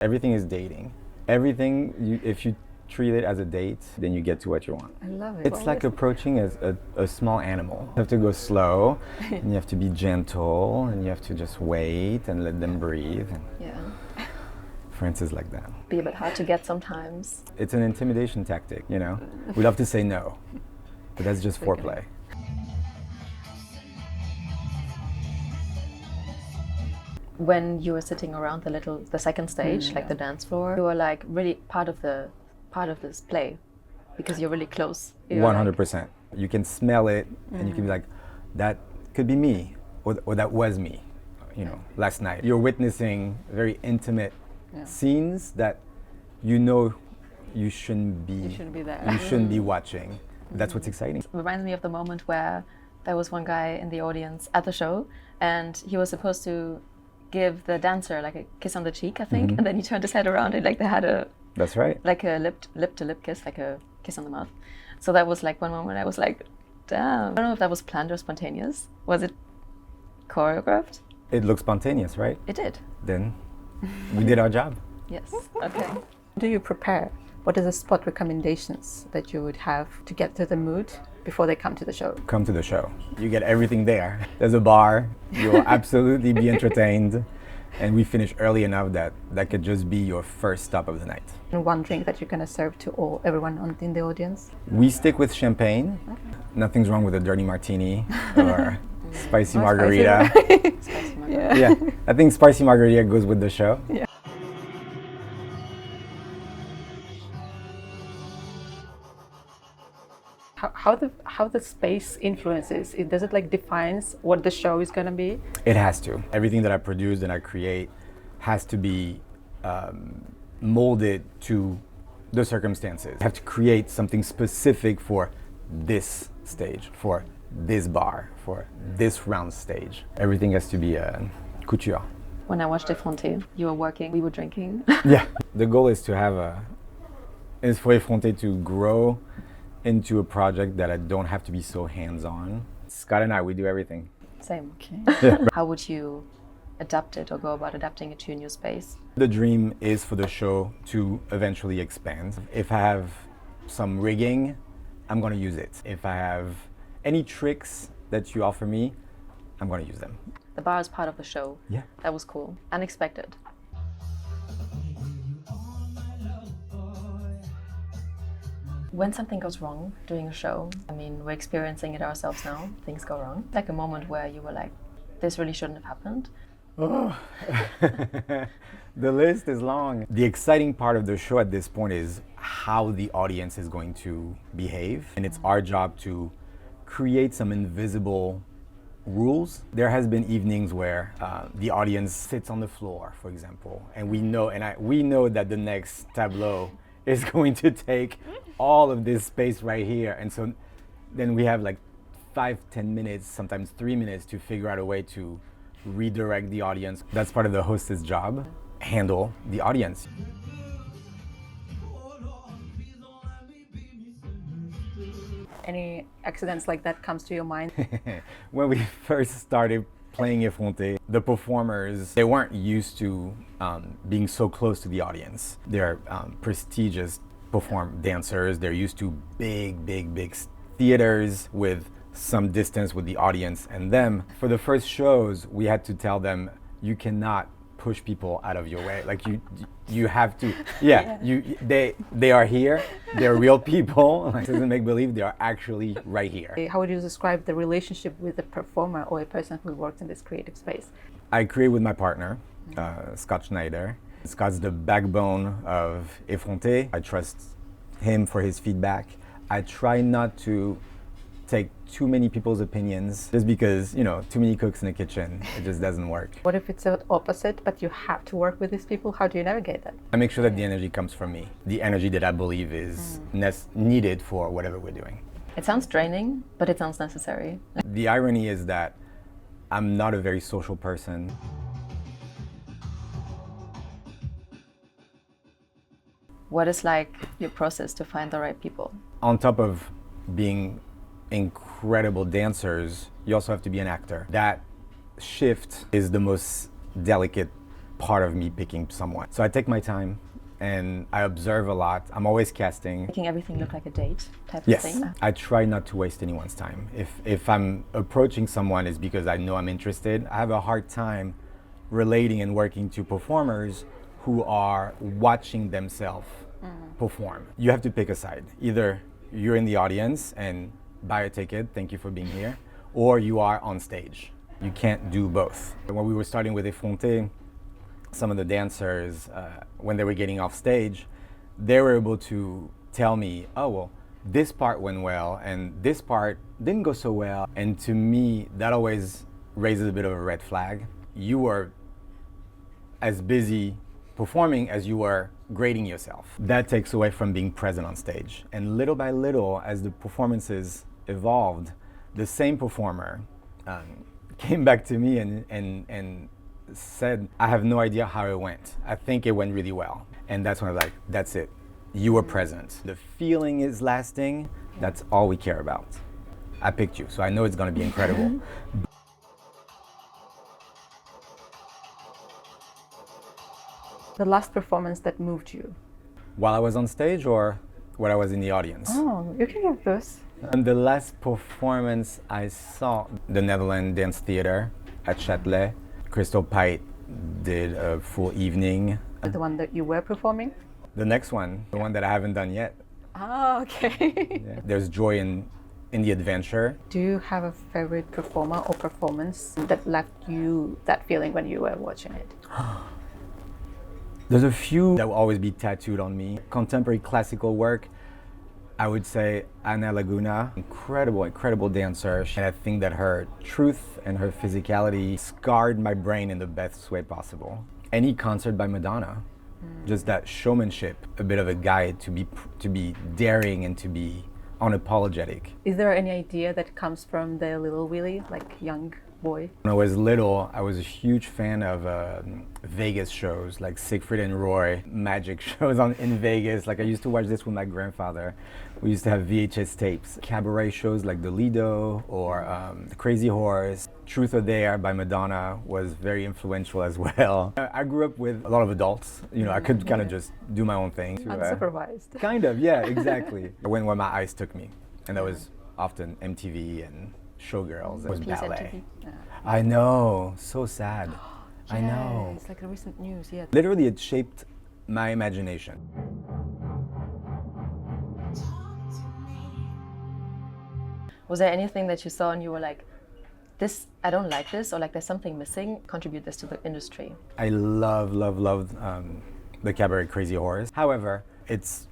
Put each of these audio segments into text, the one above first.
Everything is dating. Everything, if you treat it as a date, then you get to what you want. I love it. It's like approaching a small animal. You have to go slow, and you have to be gentle, and you have to just wait and let them breathe. Yeah. France is like that. Be a bit hard to get sometimes. It's an intimidation tactic, you know? We love to say no, but that's just foreplay. When you were sitting around the second stage, like the dance floor, you were like really part of this play, because you're really close. 100%. You can smell it, and you can be like, that could be me, or that was me, you know, last night. You're witnessing very intimate scenes that you know you shouldn't be there. You shouldn't be watching. That's what's exciting. It reminds me of the moment where there was one guy in the audience at the show, and he was supposed to give the dancer like a kiss on the cheek, I think, and then he turned his head around and like they had a That's right. like a lip to lip kiss, like a kiss on the mouth. So that was like one moment I was like, damn. I don't know if that was planned or spontaneous. Was it choreographed? It looks spontaneous, right? It did. Then we did our job. Yes. Okay. Do you prepare? What are the spot recommendations that you would have to get to the mood before they come to the show? Come to the show. You get everything there. There's a bar. You'll absolutely be entertained. And we finish early enough that that could just be your first stop of the night. And one drink that you're going to serve to everyone in the audience? We stick with champagne. Nothing's wrong with a dirty martini or spicy margarita. Spicy margarita. Yeah, I think spicy margarita goes with the show. Yeah. How the space influences it? Does it like defines what the show is going to be? It has to. Everything that I produce and I create has to be molded to the circumstances. I have to create something specific for this stage, for this bar, for this round stage. Everything has to be couture. When I watched Effrontés, you were working, we were drinking. Yeah. The goal is to have is for Effrontés to grow into a project that I don't have to be so hands-on. Scott and I, we do everything. Same. Okay. Yeah. How would you adapt it or go about adapting it to a new space? The dream is for the show to eventually expand. If I have some rigging, I'm gonna use it. If I have any tricks that you offer me, I'm gonna use them. The bar is part of the show. Yeah. That was cool. Unexpected. When something goes wrong doing a show, I mean, we're experiencing it ourselves now, things go wrong. Like a moment where you were like, this really shouldn't have happened. Oh, the list is long. The exciting part of the show at this point is how the audience is going to behave. And it's our job to create some invisible rules. There has been evenings where the audience sits on the floor, for example, and we know that the next tableau is going to take all of this space right here. And so then we have like 5-10 minutes, sometimes 3 minutes to figure out a way to redirect the audience. That's part of the hostess job. Handle the audience. Any accidents like that comes to your mind? When we first started playing Effrontés, the performers, they weren't used to being so close to the audience. They're prestigious dancers. They're used to big theaters with some distance with the audience and them. For the first shows, we had to tell them, you cannot push people out of your way. Like you have to, they are here, they're real people. It doesn't make believe, they are actually right here. How would you describe the relationship with the performer or a person who works in this creative space? I create with my partner, Scott Schneider. Scott's the backbone of Effrontés. I trust him for his feedback. I try not to take too many people's opinions just because, you know, too many cooks in the kitchen, it just doesn't work. What if it's the opposite, but you have to work with these people? How do you navigate that? I make sure that the energy comes from me, the energy that I believe is needed for whatever we're doing. It sounds draining, but it sounds necessary. The irony is that I'm not a very social person. What is like your process to find the right people? On top of being incredible dancers, you also have to be an actor. That shift is the most delicate part of me picking someone. So I take my time and I observe a lot. I'm always casting. Making everything look like a date type Yes, of thing. I try not to waste anyone's time. If I'm approaching someone, it's because I know I'm interested. I have a hard time relating and working to performers who are watching themselves perform. You have to pick a side. Either you're in the audience and buy a ticket, thank you for being here, or you are on stage. You can't do both. When we were starting with Effrontés, some of the dancers, when they were getting off stage, they were able to tell me, oh, well, this part went well and this part didn't go so well. And to me, that always raises a bit of a red flag. You were as busy performing as you were grading yourself. That takes away from being present on stage. And little by little, as the performances evolved, the same performer came back to me and said, I have no idea how it went. I think it went really well. And that's when I was like, that's it. You were present. The feeling is lasting. That's all we care about. I picked you, so I know it's gonna be incredible. The last performance that moved you? While I was on stage or when I was in the audience? Oh, you can give both. And the last performance I saw, the Netherlands Dance Theater at Châtelet. Crystal Pite did a full evening. The one that you were performing? The next one, the one that I haven't done yet. Oh, okay. Yeah. There's joy in the adventure. Do you have a favorite performer or performance that left you that feeling when you were watching it? There's a few that will always be tattooed on me. Contemporary classical work, I would say Ana Laguna, incredible dancer. And I think that her truth and her physicality scarred my brain in the best way possible. Any concert by Madonna, just that showmanship, a bit of a guide to be daring and to be unapologetic. Is there any idea that comes from the little Willy, like young boy? When I was little, I was a huge fan of Vegas shows like Siegfried and Roy, magic shows in Vegas. Like I used to watch this with my grandfather. We used to have VHS tapes. Cabaret shows like The Lido or The Crazy Horse. Truth or Dare by Madonna was very influential as well. I grew up with a lot of adults. You know, I could kind of just do my own thing. Unsupervised. Kind of, yeah, exactly. I went where my eyes took me. And that was often MTV and Showgirls. It was ballet. Yeah. I know, so sad. I know. It's like a recent news, yeah. Literally, it shaped my imagination. Was there anything that you saw and you were like, this, I don't like this, or like there's something missing, contribute this to the industry? I love the cabaret Crazy Horse. However, it's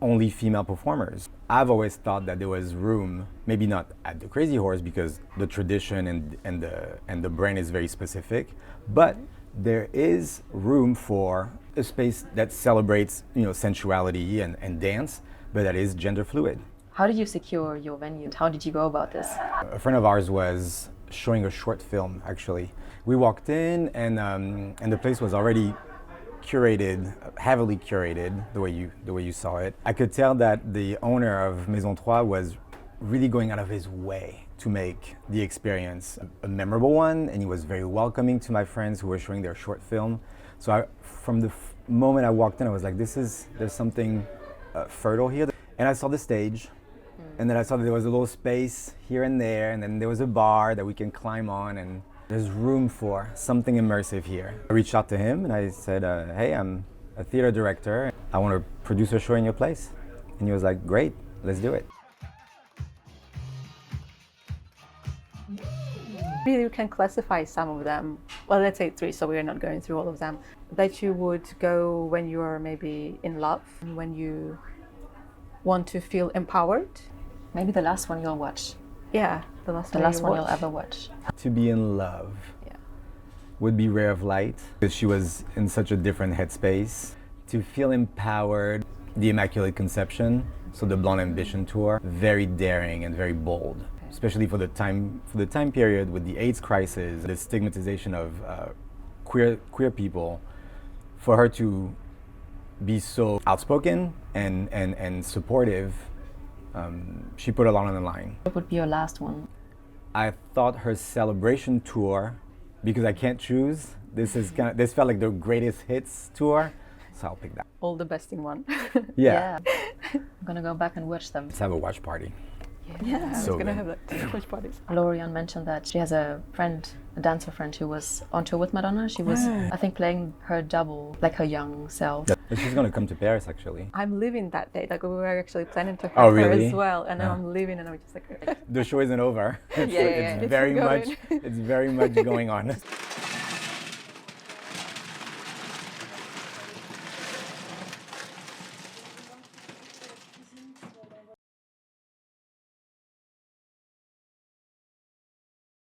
only female performers. I've always thought that there was room, maybe not at the Crazy Horse because the tradition and the brand is very specific, but there is room for a space that celebrates, you know, sensuality and dance, but that is gender fluid. How did you secure your venue? How did you go about this? A friend of ours was showing a short film, actually. We walked in and the place was already curated, heavily curated, the way you saw it. I could tell that the owner of Maison 3 was really going out of his way to make the experience a memorable one, and he was very welcoming to my friends who were showing their short film. So from the moment I walked in, I was like, there's something fertile here. And I saw the stage, and then I saw that there was a little space here and there, and then there was a bar that we can climb on, and there's room for something immersive here. I reached out to him and I said, hey, I'm a theater director. I want to produce a show in your place. And he was like, great, let's do it. Maybe you can classify some of them, well, let's say 3, so we're not going through all of them, that you would go when you are maybe in love, when you want to feel empowered. Maybe the last one you'll watch. Yeah, the last one you'll ever watch. To be in love Yeah. would be Ray of Light, because she was in such a different headspace. To feel empowered, the Immaculate Conception, so the Blonde Ambition tour, very daring and very bold, especially for the time period with the AIDS crisis, the stigmatization of queer people. For her to be so outspoken and supportive, she put a lot on the line. What would be your last one? I thought her celebration tour, because I can't choose, This felt like the greatest hits tour, so I'll pick that. All the best in one. Yeah. I'm gonna go back and watch them. Let's have a watch party. Yeah, I was So gonna good. have that watch parties. Lorian mentioned that she has a friend, a dancer friend, who was on tour with Madonna. She was, I think, playing her double, like her young self. But she's gonna come to Paris actually. I'm leaving that day. Like we were actually planning to have Oh, her really? as well, and now Yeah. I'm leaving, and I'm just like. The show isn't over. Yeah, It's it's very going. much. It's very much going on.